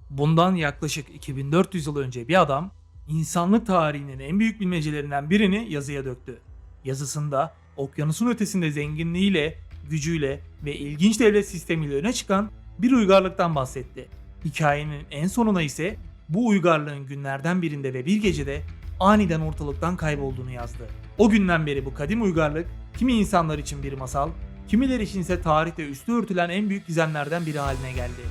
Bundan yaklaşık 2400 yıl önce bir adam insanlık tarihinin en büyük bilmecelerinden birini yazıya döktü. Yazısında okyanusun ötesinde zenginliğiyle, gücüyle ve ilginç devlet sistemiyle öne çıkan bir uygarlıktan bahsetti. Hikayenin en sonuna ise bu uygarlığın günlerden birinde ve bir gecede aniden ortalıktan kaybolduğunu yazdı. O günden beri bu kadim uygarlık kimi insanlar için bir masal, kimileri için ise tarihte üstü örtülen en büyük gizemlerden biri haline geldi.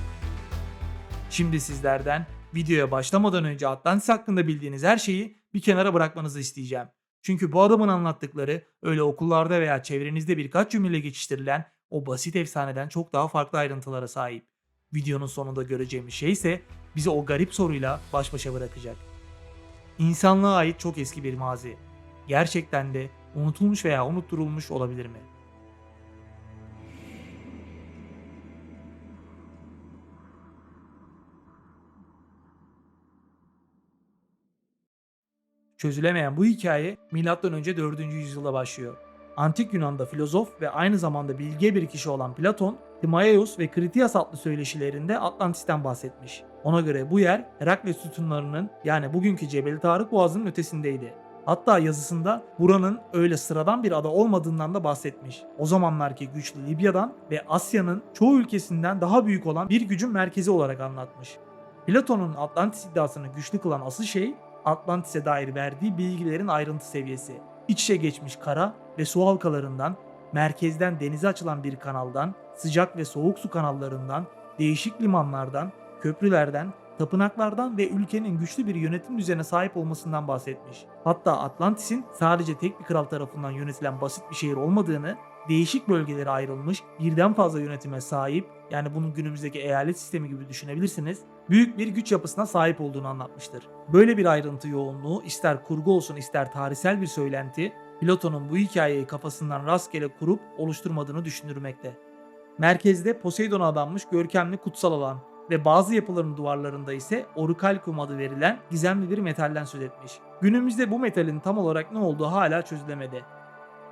Şimdi sizlerden videoya başlamadan önce Atlantis hakkında bildiğiniz her şeyi bir kenara bırakmanızı isteyeceğim. Çünkü bu adamın anlattıkları öyle okullarda veya çevrenizde birkaç cümleyle geçiştirilen o basit efsaneden çok daha farklı ayrıntılara sahip. Videonun sonunda göreceğimiz şey ise bizi o garip soruyla baş başa bırakacak. İnsanlığa ait çok eski bir mazi. Gerçekten de unutulmuş veya unutturulmuş olabilir mi? Çözülemeyen bu hikaye M.Ö. 4. yüzyılda başlıyor. Antik Yunan'da filozof ve aynı zamanda bilge bir kişi olan Platon, Timaeus ve Kritias adlı söyleşilerinde Atlantis'ten bahsetmiş. Ona göre bu yer Herakles sütunlarının yani bugünkü Cebeli Tarık Boğazı'nın ötesindeydi. Hatta yazısında buranın öyle sıradan bir ada olmadığından da bahsetmiş. O zamanlarki güçlü Libya'dan ve Asya'nın çoğu ülkesinden daha büyük olan bir gücün merkezi olarak anlatmış. Platon'un Atlantis iddiasını güçlü kılan asıl şey Atlantis'e dair verdiği bilgilerin ayrıntı seviyesi. İç içe geçmiş kara ve su halkalarından, merkezden denize açılan bir kanaldan, sıcak ve soğuk su kanallarından, değişik limanlardan, köprülerden, tapınaklardan ve ülkenin güçlü bir yönetim düzenine sahip olmasından bahsetmiş. Hatta Atlantis'in sadece tek bir kral tarafından yönetilen basit bir şehir olmadığını, değişik bölgelere ayrılmış, birden fazla yönetime sahip, yani bunun günümüzdeki eyalet sistemi gibi düşünebilirsiniz, büyük bir güç yapısına sahip olduğunu anlatmıştır. Böyle bir ayrıntı yoğunluğu ister kurgu olsun ister tarihsel bir söylenti, Platon'un bu hikayeyi kafasından rastgele kurup oluşturmadığını düşündürmekte. Merkezde Poseidon'a adanmış görkemli kutsal alan ve bazı yapıların duvarlarında ise Orichalcum adı verilen gizemli bir metalden söz etmiş. Günümüzde bu metalin tam olarak ne olduğu hala çözülemedi.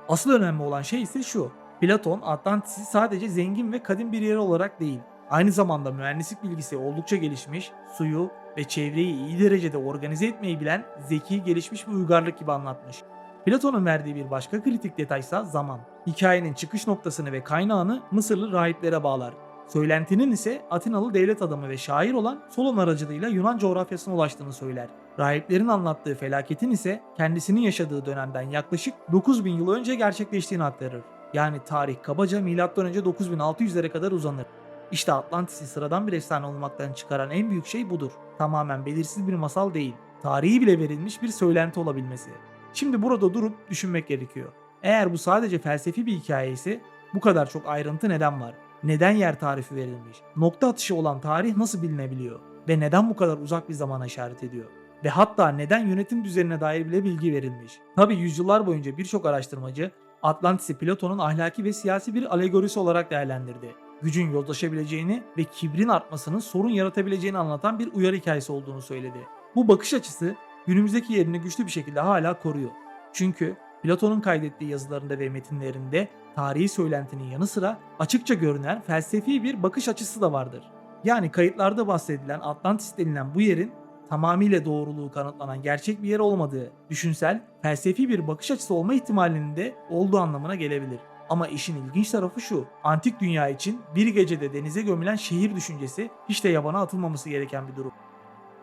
Asıl önemli olan şey ise şu: Platon Atlantis'i sadece zengin ve kadim bir yer olarak değil, aynı zamanda mühendislik bilgisi oldukça gelişmiş, suyu ve çevreyi iyi derecede organize etmeyi bilen zeki, gelişmiş bir uygarlık gibi anlatmış. Platon'un verdiği bir başka kritik detaysa zaman. Hikayenin çıkış noktasını ve kaynağını Mısırlı rahiplere bağlar. Söylentinin ise Atinalı devlet adamı ve şair olan Solon aracılığıyla Yunan coğrafyasına ulaştığını söyler. Rahiplerin anlattığı felaketin ise kendisinin yaşadığı dönemden yaklaşık 9000 yıl önce gerçekleştiğini aktarır. Yani tarih kabaca M.Ö. 9600'lere kadar uzanır. İşte Atlantis'i sıradan bir efsane olmaktan çıkaran en büyük şey budur. Tamamen belirsiz bir masal değil, tarihi bile verilmiş bir söylenti olabilmesi. Şimdi burada durup düşünmek gerekiyor. Eğer bu sadece felsefi bir hikaye ise bu kadar çok ayrıntı neden var? Neden yer tarifi verilmiş? Nokta atışı olan tarih nasıl bilinebiliyor? Ve neden bu kadar uzak bir zamana işaret ediyor? Ve hatta neden yönetim düzenine dair bile bilgi verilmiş? Tabi yüzyıllar boyunca birçok araştırmacı Atlantis'i Platon'un ahlaki ve siyasi bir alegorisi olarak değerlendirdi. Gücün yozlaşabileceğini ve kibrin artmasının sorun yaratabileceğini anlatan bir uyarı hikayesi olduğunu söyledi. Bu bakış açısı günümüzdeki yerini güçlü bir şekilde hala koruyor. Çünkü Platon'un kaydettiği yazılarında ve metinlerinde tarihi söylentinin yanı sıra açıkça görünen felsefi bir bakış açısı da vardır. Yani kayıtlarda bahsedilen Atlantis denilen bu yerin tamamıyla doğruluğu kanıtlanan gerçek bir yer olmadığı, düşünsel, felsefi bir bakış açısı olma ihtimalinin de olduğu anlamına gelebilir. Ama işin ilginç tarafı şu: antik dünya için bir gecede denize gömülen şehir düşüncesi hiç de yabana atılmaması gereken bir durum.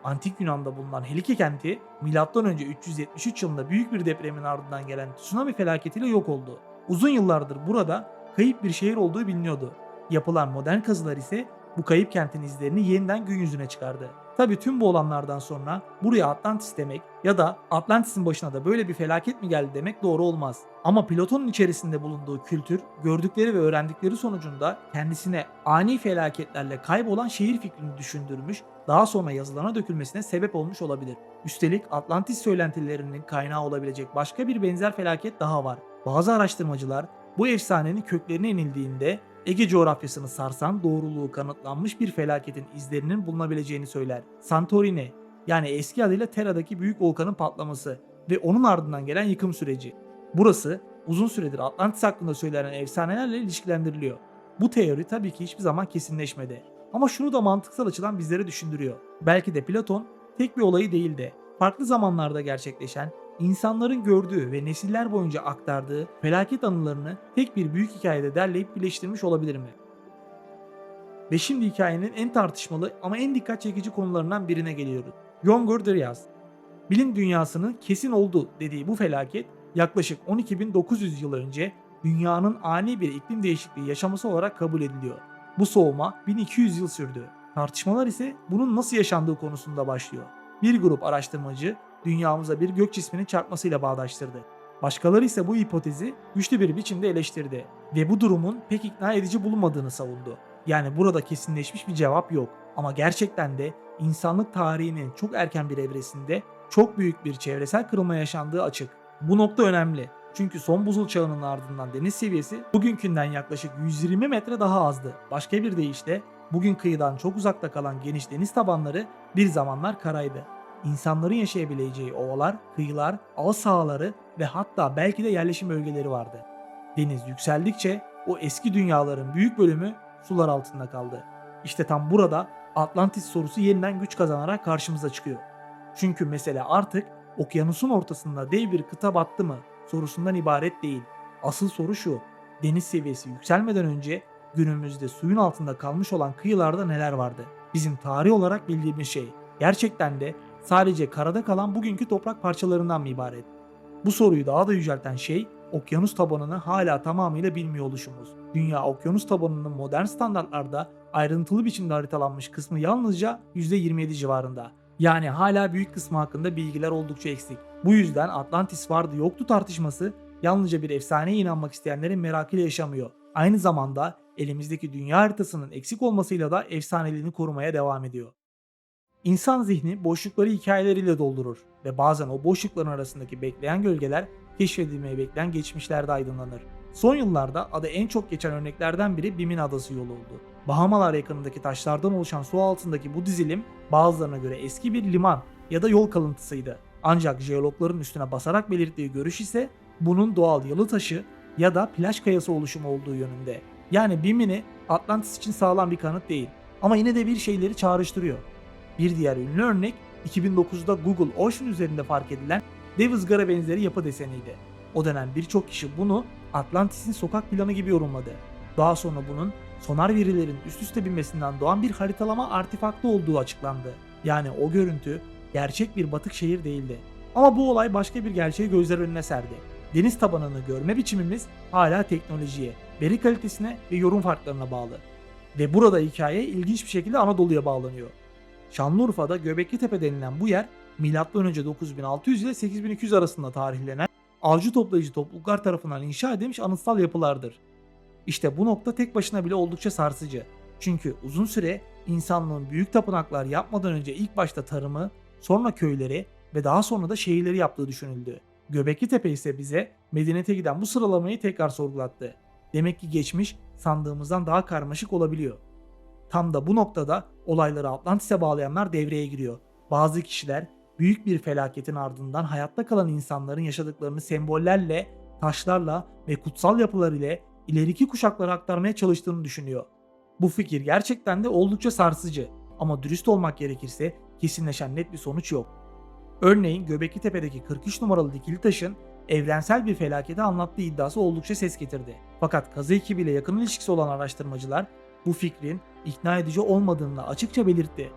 Antik Yunan'da bulunan Helike kenti M.Ö. 373 yılında büyük bir depremin ardından gelen tsunami felaketiyle yok oldu. Uzun yıllardır burada kayıp bir şehir olduğu biliniyordu. Yapılan modern kazılar ise bu kayıp kentin izlerini yeniden gün yüzüne çıkardı. Tabii tüm bu olanlardan sonra buraya Atlantis demek ya da Atlantis'in başına da böyle bir felaket mi geldi demek doğru olmaz. Ama Platon'un içerisinde bulunduğu kültür, gördükleri ve öğrendikleri sonucunda kendisine ani felaketlerle kaybolan şehir fikrini düşündürmüş, daha sonra yazılarına dökülmesine sebep olmuş olabilir. Üstelik Atlantis söylentilerinin kaynağı olabilecek başka bir benzer felaket daha var. Bazı araştırmacılar bu efsanenin köklerine inildiğinde Ege coğrafyasını sarsan doğruluğu kanıtlanmış bir felaketin izlerinin bulunabileceğini söyler. Santorini, yani eski adıyla Tera'daki büyük volkanın patlaması ve onun ardından gelen yıkım süreci. Burası uzun süredir Atlantis hakkında söylenen efsanelerle ilişkilendiriliyor. Bu teori tabii ki hiçbir zaman kesinleşmedi. Ama şunu da mantıksal açıdan bizlere düşündürüyor. Belki de Platon tek bir olayı değil de farklı zamanlarda gerçekleşen, insanların gördüğü ve nesiller boyunca aktardığı felaket anılarını tek bir büyük hikayede derleyip birleştirmiş olabilir mi? Ve şimdi hikayenin en tartışmalı ama en dikkat çekici konularından birine geliyoruz. Yongur Dryas. Bilim dünyasının kesin oldu dediği bu felaket yaklaşık 12.900 yıl önce dünyanın ani bir iklim değişikliği yaşaması olarak kabul ediliyor. Bu soğuma 1200 yıl sürdü. Tartışmalar ise bunun nasıl yaşandığı konusunda başlıyor. Bir grup araştırmacı dünyamıza bir gök cisminin çarpmasıyla bağdaştırdı. Başkaları ise bu hipotezi güçlü bir biçimde eleştirdi ve bu durumun pek ikna edici bulunmadığını savundu. Yani burada kesinleşmiş bir cevap yok ama gerçekten de insanlık tarihinin çok erken bir evresinde çok büyük bir çevresel kırılma yaşandığı açık. Bu nokta önemli. Çünkü son buzul çağının ardından deniz seviyesi bugünkünden yaklaşık 120 metre daha azdı. Başka bir deyişle bugün kıyıdan çok uzakta kalan geniş deniz tabanları bir zamanlar karaydı. İnsanların yaşayabileceği ovalar, kıyılar, ağ sahaları ve hatta belki de yerleşim bölgeleri vardı. Deniz yükseldikçe o eski dünyaların büyük bölümü sular altında kaldı. İşte tam burada Atlantis sorusu yeniden güç kazanarak karşımıza çıkıyor. Çünkü mesele artık okyanusun ortasında dev bir kıta battı mı sorusundan ibaret değil. Asıl soru şu: deniz seviyesi yükselmeden önce günümüzde suyun altında kalmış olan kıyılarda neler vardı? Bizim tarih olarak bildiğimiz şey gerçekten de sadece karada kalan bugünkü toprak parçalarından mı ibaret? Bu soruyu daha da yücelten şey okyanus tabanını hala tamamıyla bilmiyor oluşumuz. Dünya okyanus tabanının modern standartlarda ayrıntılı biçimde haritalanmış kısmı yalnızca %27 civarında. Yani hala büyük kısmı hakkında bilgiler oldukça eksik. Bu yüzden Atlantis vardı yoktu tartışması yalnızca bir efsaneye inanmak isteyenlerin merakıyla yaşamıyor. Aynı zamanda elimizdeki dünya haritasının eksik olmasıyla da efsaneliğini korumaya devam ediyor. İnsan zihni boşlukları hikayeleriyle doldurur ve bazen o boşlukların arasındaki bekleyen gölgeler keşfedilmeyi bekleyen geçmişlerde aydınlanır. Son yıllarda adı en çok geçen örneklerden biri Bimin Adası yolu oldu. Bahamalar yakınındaki taşlardan oluşan su altındaki bu dizilim bazılarına göre eski bir liman ya da yol kalıntısıydı. Ancak jeologların üstüne basarak belirttiği görüş ise bunun doğal yalı taşı ya da plaj kayası oluşumu olduğu yönünde. Yani Bimini Atlantis için sağlam bir kanıt değil ama yine de bir şeyleri çağrıştırıyor. Bir diğer ünlü örnek 2009'da Google Ocean üzerinde fark edilen dev ızgara benzeri yapı deseniydi. O dönem birçok kişi bunu Atlantis'in sokak planı gibi yorumladı. Daha sonra bunun sonar verilerin üst üste binmesinden doğan bir haritalama artefaktı olduğu açıklandı. Yani o görüntü gerçek bir batık şehir değildi. Ama bu olay başka bir gerçeği gözler önüne serdi. Deniz tabanını görme biçimimiz hala teknolojiye, veri kalitesine ve yorum farklarına bağlı. Ve burada hikaye ilginç bir şekilde Anadolu'ya bağlanıyor. Şanlıurfa'da Göbeklitepe denilen bu yer M.Ö. 9600 ile 8200 arasında tarihlenen avcı toplayıcı topluluklar tarafından inşa edilmiş anıtsal yapılardır. İşte bu nokta tek başına bile oldukça sarsıcı. Çünkü uzun süre insanlığın büyük tapınaklar yapmadan önce ilk başta tarımı, sonra köyleri ve daha sonra da şehirleri yaptığı düşünüldü. Göbeklitepe ise bize medeniyete giden bu sıralamayı tekrar sorgulattı. Demek ki geçmiş sandığımızdan daha karmaşık olabiliyor. Tam da bu noktada olayları Atlantis'e bağlayanlar devreye giriyor. Bazı kişiler büyük bir felaketin ardından hayatta kalan insanların yaşadıklarını sembollerle, taşlarla ve kutsal yapılar ile ileriki kuşaklara aktarmaya çalıştığını düşünüyor. Bu fikir gerçekten de oldukça sarsıcı ama dürüst olmak gerekirse kesinleşen net bir sonuç yok. Örneğin Göbeklitepe'deki 43 numaralı dikili taşın evrensel bir felaketi anlattığı iddiası oldukça ses getirdi. Fakat kazı ekibiyle yakın ilişkisi olan araştırmacılar bu fikrin ikna edici olmadığını da açıkça belirtti.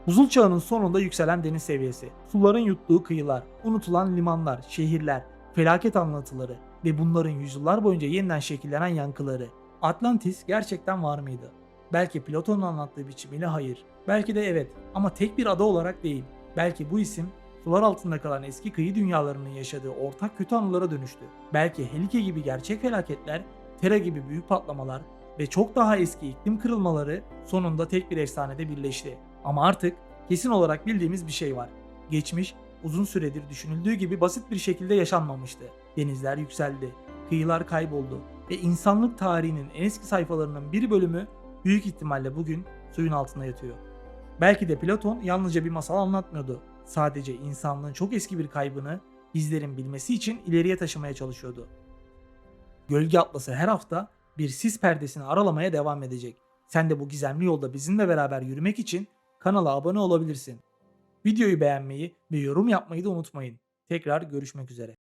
Buzul çağının sonunda yükselen deniz seviyesi, suların yuttuğu kıyılar, unutulan limanlar, şehirler, felaket anlatıları ve bunların yüzyıllar boyunca yeniden şekillenen yankıları. Atlantis gerçekten var mıydı? Belki Platon'un anlattığı biçimiyle hayır. Belki de evet ama tek bir ada olarak değil. Belki bu isim sular altında kalan eski kıyı dünyalarının yaşadığı ortak kötü anılara dönüştü. Belki Helike gibi gerçek felaketler, Terra gibi büyük patlamalar ve çok daha eski iklim kırılmaları sonunda tek bir efsanede birleşti. Ama artık kesin olarak bildiğimiz bir şey var. Geçmiş uzun süredir düşünüldüğü gibi basit bir şekilde yaşanmamıştı. Denizler yükseldi, kıyılar kayboldu ve insanlık tarihinin en eski sayfalarının bir bölümü büyük ihtimalle bugün suyun altında yatıyor. Belki de Platon yalnızca bir masal anlatmıyordu. Sadece insanlığın çok eski bir kaybını bizlerin bilmesi için ileriye taşımaya çalışıyordu. Gölge Atlası her hafta bir sis perdesini aralamaya devam edecek. Sen de bu gizemli yolda bizimle beraber yürümek için kanala abone olabilirsin. Videoyu beğenmeyi ve yorum yapmayı da unutmayın. Tekrar görüşmek üzere.